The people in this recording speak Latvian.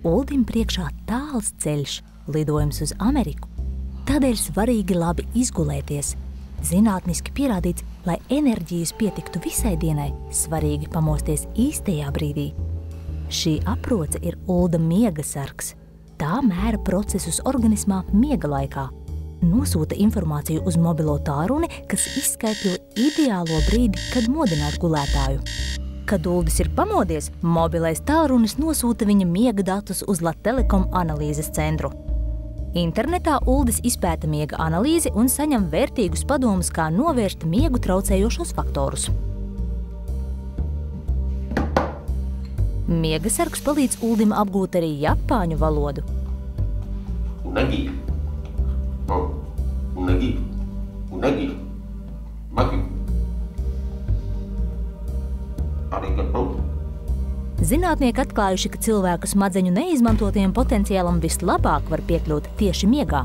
Uldim priekšā tāls ceļš, lidojums uz Ameriku. Tādēļ svarīgi labi izgulēties. Zinātniski pierādīts, lai enerģijas pietiktu visai dienai, svarīgi pamosties īstajā brīdī. Šī aproce ir Ulda miega sargs. Tā mēra procesus organismā miega laikā. Nosūta informāciju uz mobilo tālruni, kas izskaidro ideālo brīdi, kad modināt gulētāju. Kad Uldis ir pamodies, mobilais tālrunis nosūta viņa miega datus uz Latelekom analīzes centru. Internetā Uldis izpēta miega analīzi un saņem vērtīgus padomus, kā novērst miegu traucējošos faktorus. Miega sargs palīdz Uldim apgūt arī japāņu valodu. Unagi. Unagi. Unagi. Maki. Zinātnieki atklājuši, ka cilvēku smadzeņu neizmantotiem potenciālam vislabāk var piekļūt tieši miegā.